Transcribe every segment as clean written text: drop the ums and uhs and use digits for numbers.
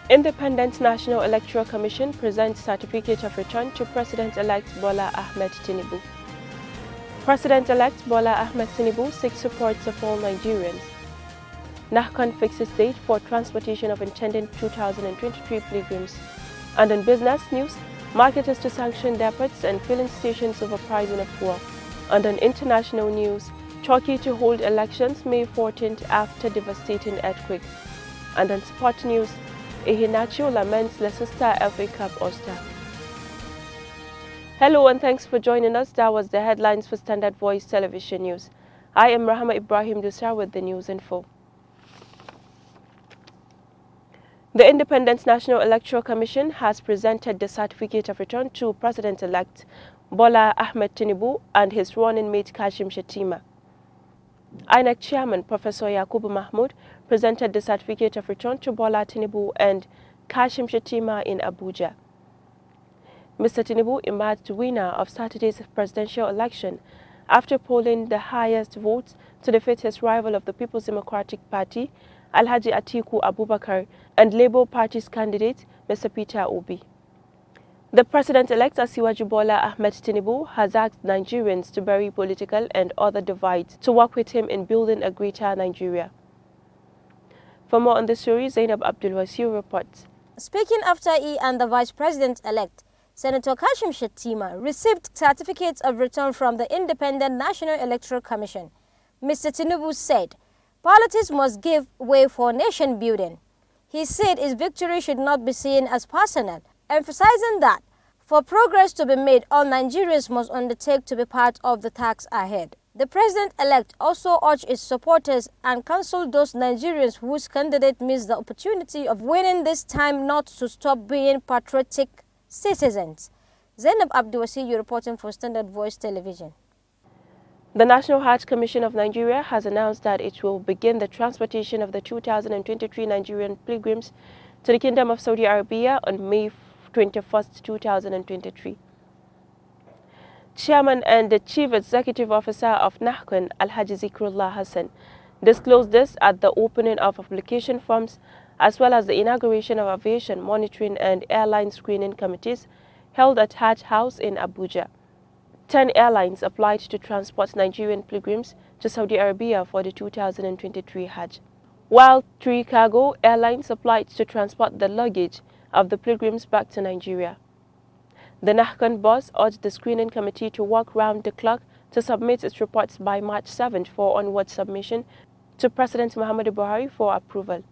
Independent National Electoral Commission presents certificate of return to President-elect Bola Ahmed Tinubu. President-elect Bola Ahmed Tinubu seeks support of all Nigerians. NAHCON fixes date for transportation of intended 2023 pilgrims. And in business news, marketers to sanction depots and filling stations over pricing of fuel. And in international news, Turkey to hold elections May 14th after devastating earthquake. And in sport news, Iheanacho laments Leicester FA Cup All-Star. Hello and thanks for joining us. That was the headlines for Standard Voice Television News. I am Rahama Ibrahim Dusar with the news info. The Independent National Electoral Commission has presented the certificate of return to President-elect Bola Ahmed Tinubu and his running mate Kashim Shettima. INEC Chairman Professor Yakubu Mahmoud presented the certificate of return to Bola Tinubu and Kashim Shettima in Abuja. Mr. Tinubu emerged winner of Saturday's presidential election after polling the highest votes to defeat his rival of the People's Democratic Party, Alhaji Atiku Abubakar, and Labour Party's candidate, Mr. Peter Obi. The President-elect Asiwaju Bola Ahmed Tinubu has asked Nigerians to bury political and other divides to work with him in building a greater Nigeria. For more on the story, Zainab Abdulwasiu reports. Speaking after he and the Vice President-elect, Senator Kashim Shettima received certificates of return from the Independent National Electoral Commission, Mr. Tinubu said, politics must give way for nation building. He said his victory should not be seen as personal, emphasizing that for progress to be made, all Nigerians must undertake to be part of the task ahead. The President-elect also urged his supporters and counseled those Nigerians whose candidate missed the opportunity of winning this time not to stop being patriotic citizens. Zainab Abdulwasiu reporting for Standard Voice Television. The National Hajj Commission of Nigeria has announced that it will begin the transportation of the 2023 Nigerian pilgrims to the Kingdom of Saudi Arabia on May 21st, 2023. Chairman and the Chief Executive Officer of NAHCON, Alhaji Zikrullah Hassan, disclosed this at the opening of application forms as well as the inauguration of aviation monitoring and airline screening committees held at Hajj House in Abuja. 10 airlines applied to transport Nigerian pilgrims to Saudi Arabia for the 2023 Hajj, while 3 cargo airlines applied to transport the luggage of the pilgrims back to Nigeria. The NAHCON boss urged the screening committee to work round the clock to submit its reports by March 7th for onward submission to President Muhammadu Buhari for approval.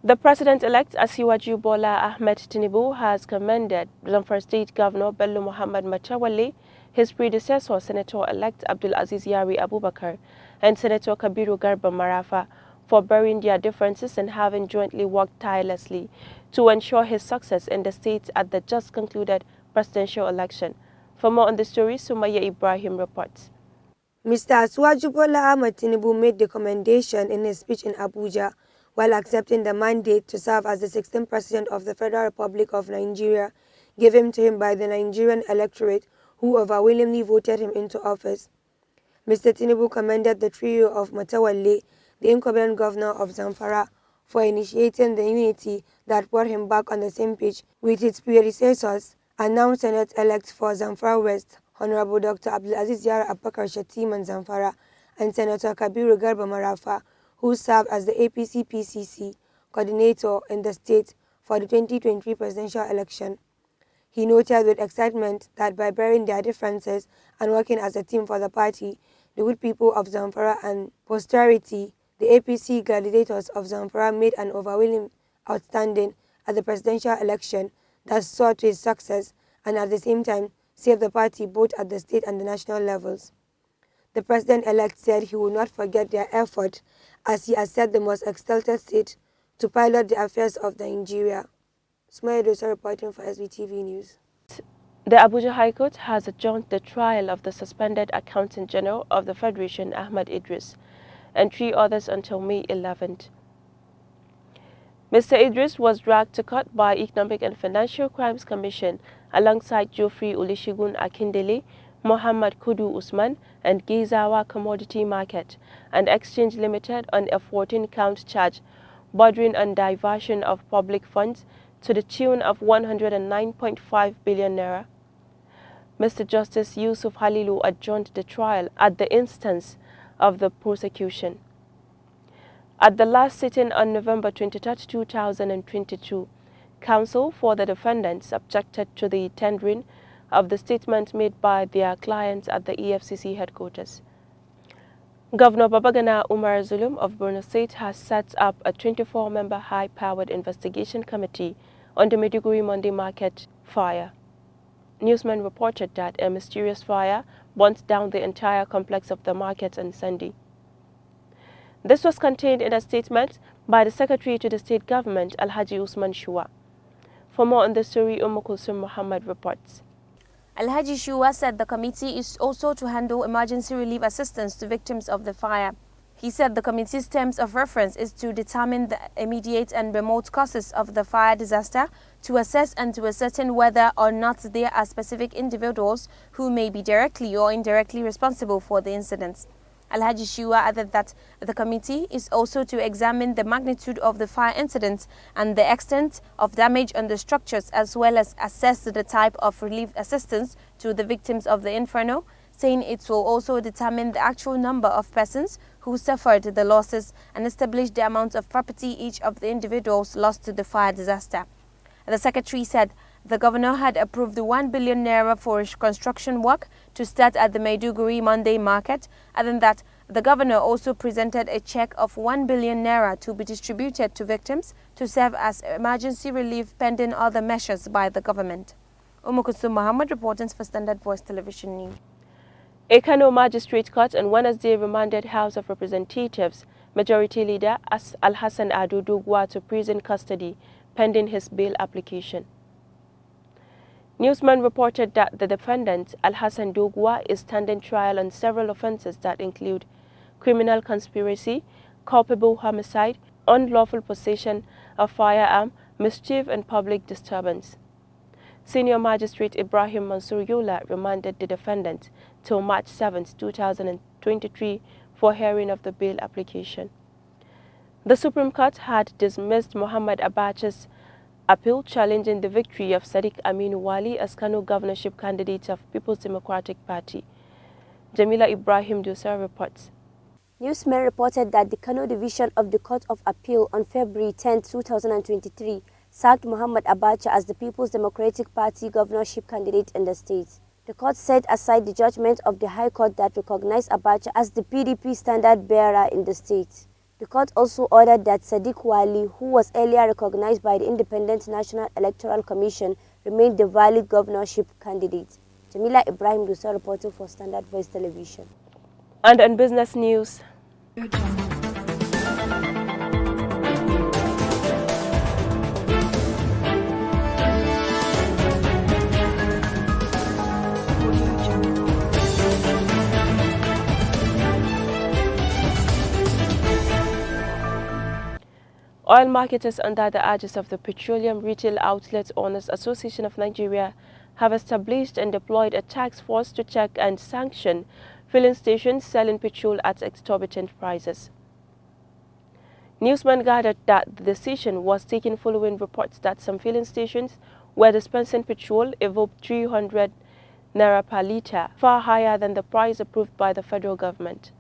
The President-elect Asiwaju Bola Ahmed Tinubu has commended Zamfara State Governor Bello Muhammad Matawalle, his predecessor Senator-elect Abdulaziz Yari Abubakar, and Senator Kabiru Garba Marafa for bearing their differences and having jointly worked tirelessly to ensure his success in the state at the just concluded presidential election. For more on the story, Sumaya Ibrahim reports. Mr. Asiwaju Bola Ahmed Tinubu made the commendation in his speech in Abuja while accepting the mandate to serve as the 16th President of the Federal Republic of Nigeria given to him by the Nigerian electorate who overwhelmingly voted him into office. Mr. Tinubu commended the trio of Matawalle, the incumbent governor of Zamfara, for initiating the unity that brought him back on the same page with its predecessors, and now Senate-elect for Zamfara West, Honorable Dr. Abdulaziz Yari Abubakar Shettima Zamfara, and Senator Kabiru Garba Marafa, who served as the APC-PCC coordinator in the state for the 2023 presidential election. He noted with excitement that by bearing their differences and working as a team for the party, the good people of Zamfara and posterity, the APC gladiators of Zamfara made an overwhelming outstanding at the presidential election that saw to its success and at the same time saved the party both at the state and the national levels. The president-elect said he would not forget their effort as he has set the most exalted state to pilot the affairs of Nigeria. Sumaya Dosa reporting for Svtv News. The Abuja High Court has adjourned the trial of the suspended Accountant General of the Federation, Ahmad Idris, and 3 others until May 11th. Mr. Idris was dragged to court by Economic and Financial Crimes Commission alongside Geoffrey Olusegun Akindele, Mohammed Kudu Usman, and Gizawa Commodity Market and Exchange Limited on a 14-count charge bordering on diversion of public funds to the tune of 109.5 billion naira. Mr. Justice Yusuf Halilu adjourned the trial at the instance of the prosecution. At the last sitting on November 23, 2022, counsel for the defendants objected to the tendering of the statement made by their clients at the EFCC headquarters. Governor Babagana Umar Zulum of Borno State has set up a 24-member high-powered investigation committee on the Maiduguri Monday Market fire. Newsmen reported that a mysterious fire burnt down the entire complex of the market on Sunday. This was contained in a statement by the Secretary to the State Government, Alhaji Usman Shua. For more on the story, Kulsum Muhammad reports. Alhaji Shua said the committee is also to handle emergency relief assistance to victims of the fire. He said the committee's terms of reference is to determine the immediate and remote causes of the fire disaster, to assess and to ascertain whether or not there are specific individuals who may be directly or indirectly responsible for the incidents. Alhaji Shua added that the committee is also to examine the magnitude of the fire incident and the extent of damage on the structures, as well as assess the type of relief assistance to the victims of the inferno, saying it will also determine the actual number of persons who suffered the losses and establish the amount of property each of the individuals lost to the fire disaster. The secretary said the governor had approved the 1 billion naira for construction work to start at the Maiduguri Monday market, and that the governor also presented a check of 1 billion naira to be distributed to victims to serve as emergency relief pending other measures by the government. Kulsum Muhammad reporting for Standard Voice Television News. A Kano Magistrate Court on Wednesday remanded House of Representatives Majority Leader Al-Hassan Ado Dogwa to prison custody pending his bail application. Newsman reported that the defendant, Al-Hassan Dogwa, is standing trial on several offences that include criminal conspiracy, culpable homicide, unlawful possession of firearm, mischief and public disturbance. Senior Magistrate Ibrahim Mansour Yola remanded the defendant till March 7, 2023 for hearing of the bail application. The Supreme Court had dismissed Muhammad Abacha's appeal challenging the victory of Sadiq Aminu Wali as Kano governorship candidate of People's Democratic Party. Jamila Ibrahim Dusa reports. Newsmen reported that the Kano Division of the Court of Appeal on February 10, 2023 sacked Muhammad Abacha as the People's Democratic Party governorship candidate in the state. The court set aside the judgment of the High Court that recognized Abacha as the PDP standard bearer in the state. The court also ordered that Sadiq Wali, who was earlier recognized by the Independent National Electoral Commission, remained the valid governorship candidate. Jamila Ibrahim Dusa reporting for Standard Voice Television. And on business news. Oil marketers under the urges of the Petroleum Retail Outlet Owners Association of Nigeria have established and deployed a task force to check and sanction filling stations selling petrol at exorbitant prices. Newsmen gathered that the decision was taken following reports that some filling stations were dispensing petrol above 300 naira per litre, far higher than the price approved by the federal government.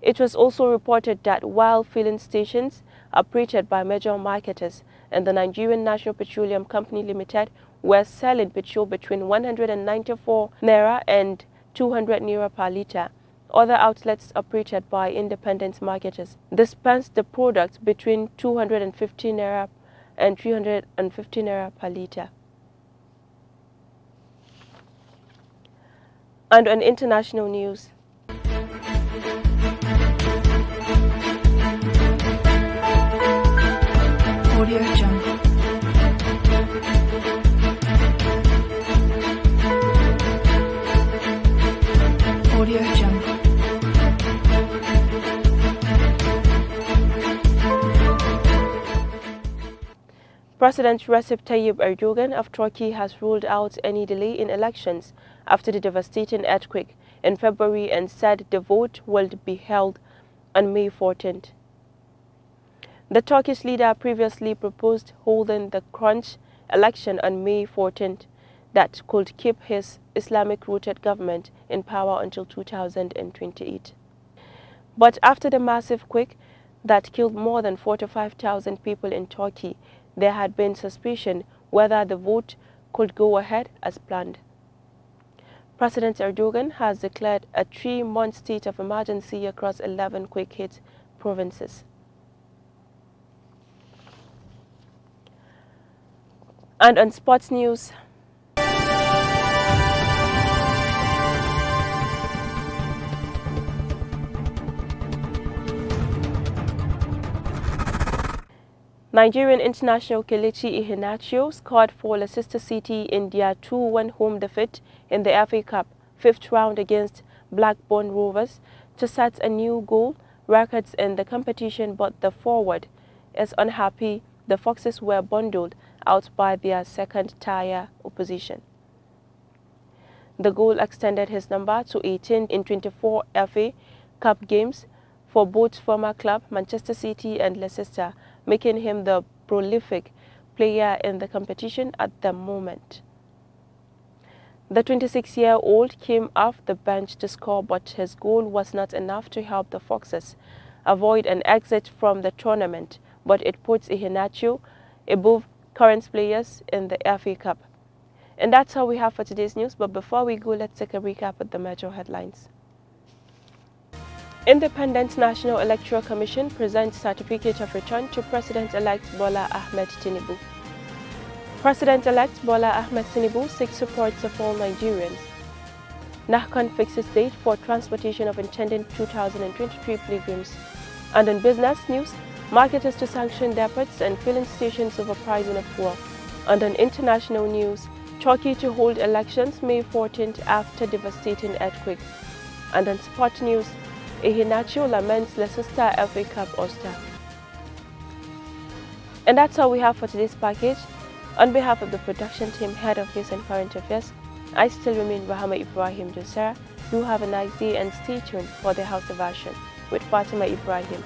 It was also reported that while filling stations operated by major marketers and the Nigerian National Petroleum Company Limited were selling petrol between 194 naira and 200 naira per litre, other outlets operated by independent marketers dispensed the product between 250 naira and 350 naira per litre. And on international news. Audio Jungle. Audio Jungle. President Recep Tayyip Erdogan of Turkey has ruled out any delay in elections after the devastating earthquake in February and said the vote will be held on May 14th. The Turkish leader previously proposed holding the crunch election on May 14th that could keep his Islamic-rooted government in power until 2028. But after the massive quake that killed more than 45,000 people in Turkey, there had been suspicion whether the vote could go ahead as planned. President Erdogan has declared a 3-month state of emergency across 11 quake-hit provinces. And on sports news, Nigerian international Kelechi Iheanacho scored for Leicester City in their 2-1 home defeat in the FA Cup 5th round against Blackburn Rovers to set a new goal records in the competition, but the forward is unhappy the Foxes were bundled out by their second-tier opposition. The goal extended his number to 18 in 24 FA Cup games for both former club Manchester City and Leicester, making him the prolific player in the competition at the moment. The 26-year-old came off the bench to score, but his goal was not enough to help the Foxes avoid an exit from the tournament, but it puts Iheanacho above current players in the FA Cup. And that's all we have for today's news, but before we go, let's take a recap of the major headlines. Independent National Electoral Commission presents certificate of return to President-elect Bola Ahmed Tinubu. President-elect Bola Ahmed Tinubu seeks support of all Nigerians. NAHCON fixes date for transportation of intended 2023 pilgrims. And on business news, marketers to sanction depots and filling stations over pricing of fuel. And on international news, Turkey to hold elections May 14th after devastating earthquake. And on sport news, Iheanacho laments Leicester FA Cup All-Star. And that's all we have for today's package. On behalf of the production team, Head of News and Current Affairs, I still remain Rahama Ibrahim Josera. Do have a nice day and stay tuned for the House version with Fatima Ibrahim.